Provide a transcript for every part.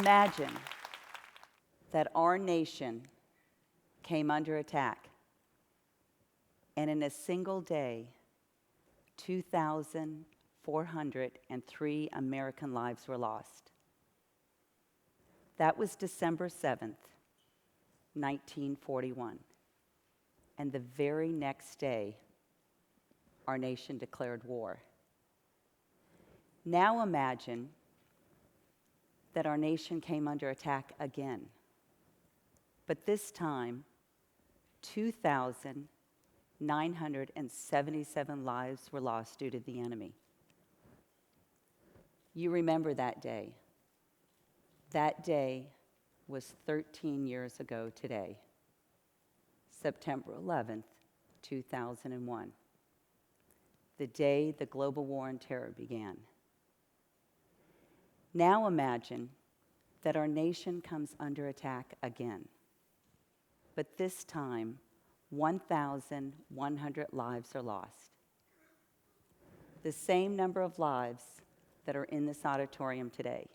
Imagine that our nation came under attack, and in a single day, 2,403 American lives were lost. That was December 7th, 1941. And the very next day, our nation declared war. Now imagine that our nation came under attack again. But this time, 2,977 lives were lost due to the enemy. You remember that day. That day was 13 years ago today, September 11th, 2001, the day the global war on terror began. Now imagine that our nation comes under attack again. But this time, 1,100 lives are lost. The same number of lives that are in this auditorium today.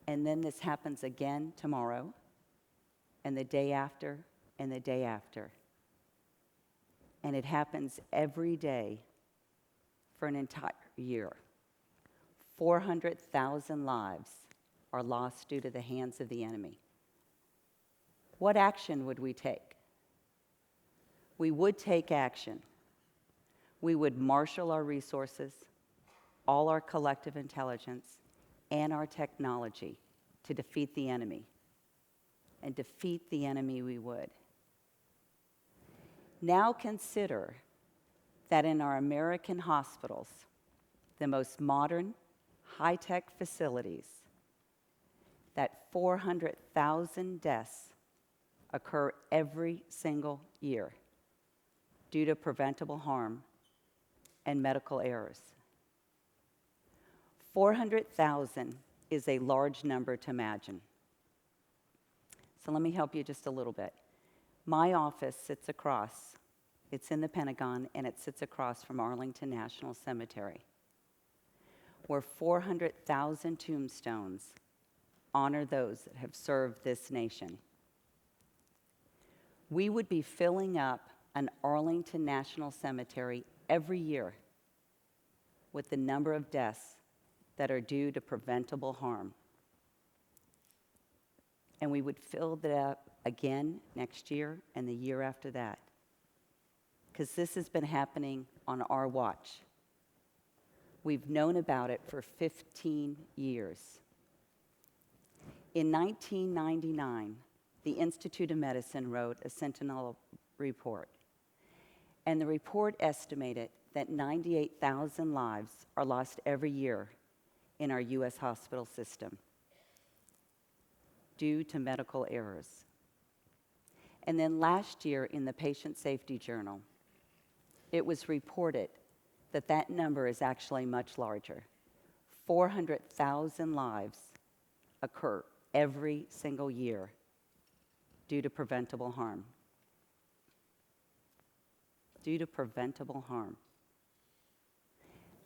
And then this happens again tomorrow, and the day after, and the day after. And it happens every day for an entire year. 400,000 lives are lost due to the hands of the enemy. What action would we take? We would take action. We would marshal our resources, all our collective intelligence, and our technology to defeat the enemy. And defeat the enemy we would. Now consider that in our American hospitals, the most modern, high-tech facilities, that 400,000 deaths occur every single year due to preventable harm and medical errors. 400,000 is a large number to imagine. So let me help you just a little bit. My office sits across, it's in the Pentagon, and it sits across from Arlington National Cemetery, where 400,000 tombstones honor those that have served this nation. We would be filling up an Arlington National Cemetery every year with the number of deaths that are due to preventable harm. And we would fill that up again next year and the year after that. Because this has been happening on our watch. We've known about it for 15 years. In 1999, the Institute of Medicine wrote a Sentinel report. And the report estimated that 98,000 lives are lost every year in our U.S. hospital system due to medical errors. And then last year in the Patient Safety Journal, it was reported that that number is actually much larger. 400,000 lives occur every single year due to preventable harm. Due to preventable harm.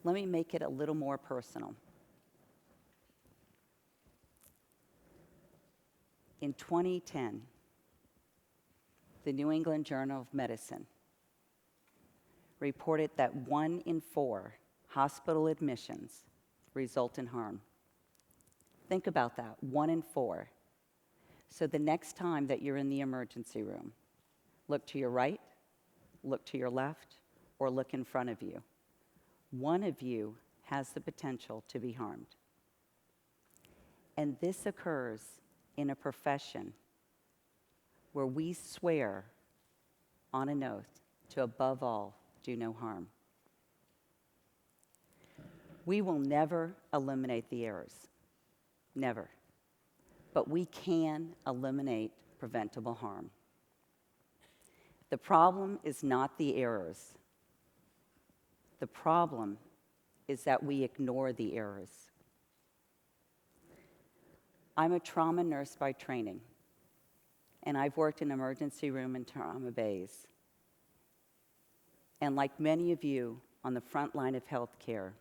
Let me make it a little more personal. In 2010, the New England Journal of Medicine reported that 1 in 4 hospital admissions result in harm. Think about that, 1 in 4. So the next time that you're in the emergency room, look to your right, look to your left, or look in front of you. One of you has the potential to be harmed. And this occurs in a profession where we swear on an oath to above all do no harm. We will never eliminate the errors, never. But we can eliminate preventable harm. The problem is not the errors. The problem is that we ignore the errors. I'm a trauma nurse by training, and I've worked in emergency room and trauma bays. And like many of you on the front line of healthcare,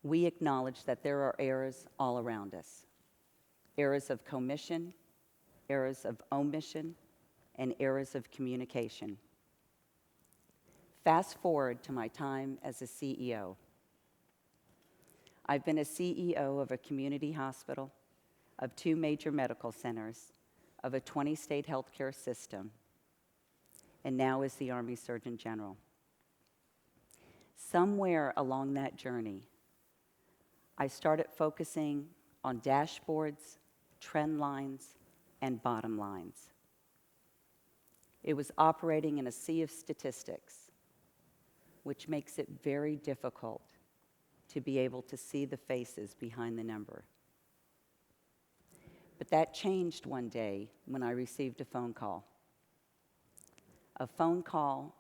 we acknowledge that there are errors all around us. Errors of commission, errors of omission, and errors of communication. Fast forward to my time as a CEO. I've been a CEO of a community hospital, of 2 major medical centers, of a 20-state healthcare system, and now as the Army Surgeon General. Somewhere along that journey, I started focusing on dashboards, trend lines, and bottom lines. It was operating in a sea of statistics, which makes it very difficult to be able to see the faces behind the number. But that changed one day when I received a phone call. A phone call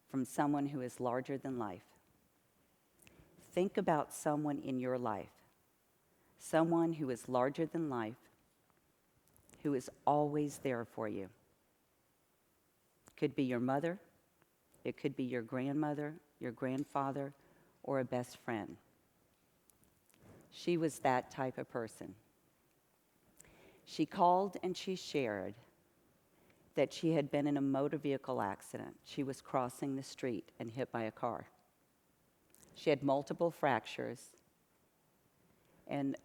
from someone who is larger than life. Think about someone in your life, someone who is larger than life, who is always there for you. It could be your mother, it could be your grandmother, your grandfather, or a best friend. She was that type of person. She called and she shared that she had been in a motor vehicle accident. She was crossing the street and hit by a car. She had multiple fractures, and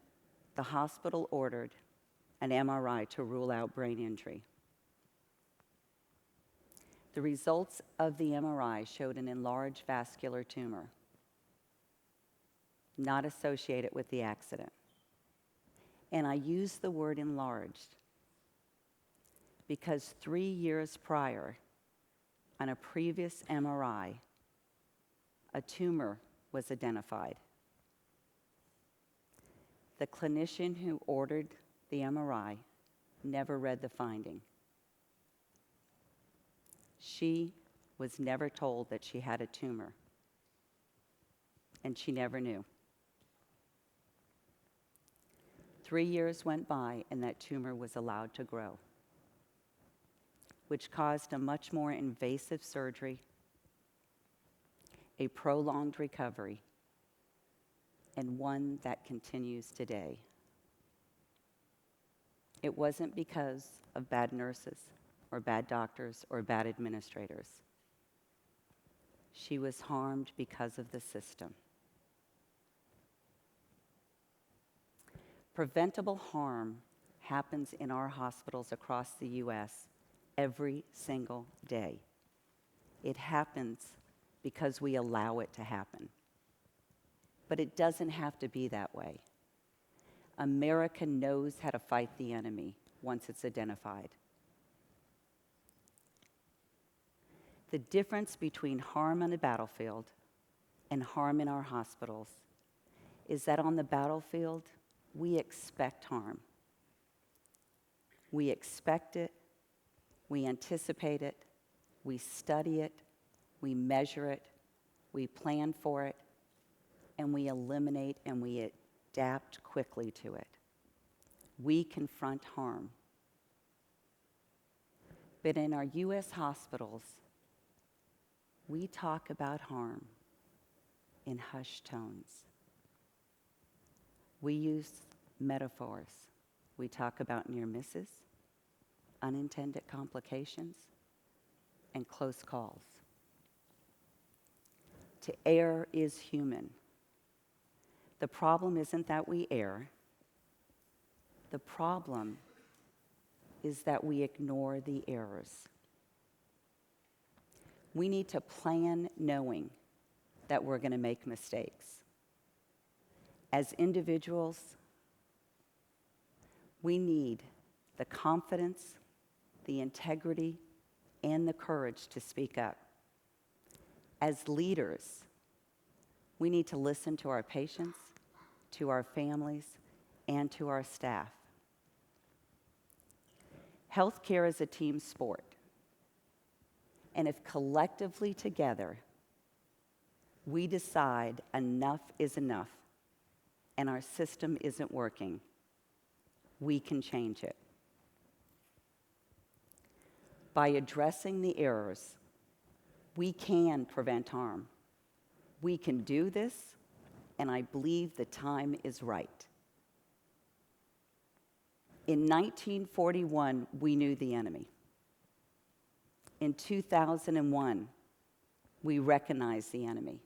the hospital ordered an MRI to rule out brain injury. The results of the MRI showed an enlarged vascular tumor, not associated with the accident. And I use the word enlarged because 3 years prior, on a previous MRI, a tumor was identified. The clinician who ordered the MRI never read the finding. She was never told that she had a tumor, and she never knew. 3 years went by, and that tumor was allowed to grow, which caused a much more invasive surgery, a prolonged recovery, and one that continues today. It wasn't because of bad nurses or bad doctors or bad administrators. She was harmed because of the system. Preventable harm happens in our hospitals across the U.S. every single day. It happens because we allow it to happen. But it doesn't have to be that way. America knows how to fight the enemy once it's identified. The difference between harm on the battlefield and harm in our hospitals is that on the battlefield, we expect harm. We expect it, we anticipate it, we study it, we measure it, we plan for it, and we eliminate and we adapt quickly to it. We confront harm. But in our U.S. hospitals, we talk about harm in hushed tones. We use metaphors. We talk about near misses, unintended complications, and close calls. To err is human. The problem isn't that we err. The problem is that we ignore the errors. We need to plan knowing that we're going to make mistakes. As individuals, we need the confidence, the integrity, and the courage to speak up. As leaders, we need to listen to our patients, to our families, and to our staff. Healthcare is a team sport. And if collectively together we decide enough is enough and our system isn't working, we can change it. By addressing the errors, we can prevent harm. We can do this, and I believe the time is right. In 1941, we knew the enemy. In 2001, we recognized the enemy.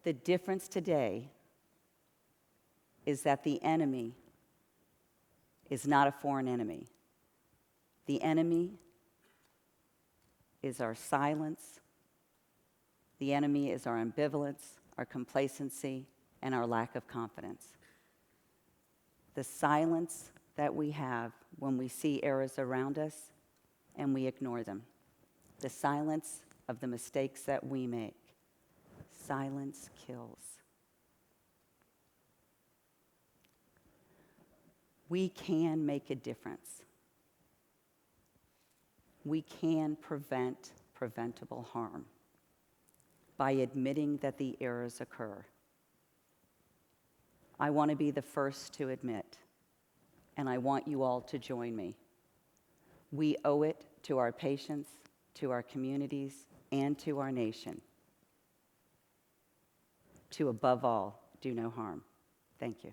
The difference today is that the enemy is not a foreign enemy. The enemy is our silence. The enemy is our ambivalence, our complacency, and our lack of confidence. The silence that we have when we see errors around us and we ignore them. The silence of the mistakes that we make. Silence kills. We can make a difference. We can prevent preventable harm by admitting that the errors occur. I want to be the first to admit, and I want you all to join me. We owe it to our patients, to our communities, and to our nation to, above all, do no harm. Thank you.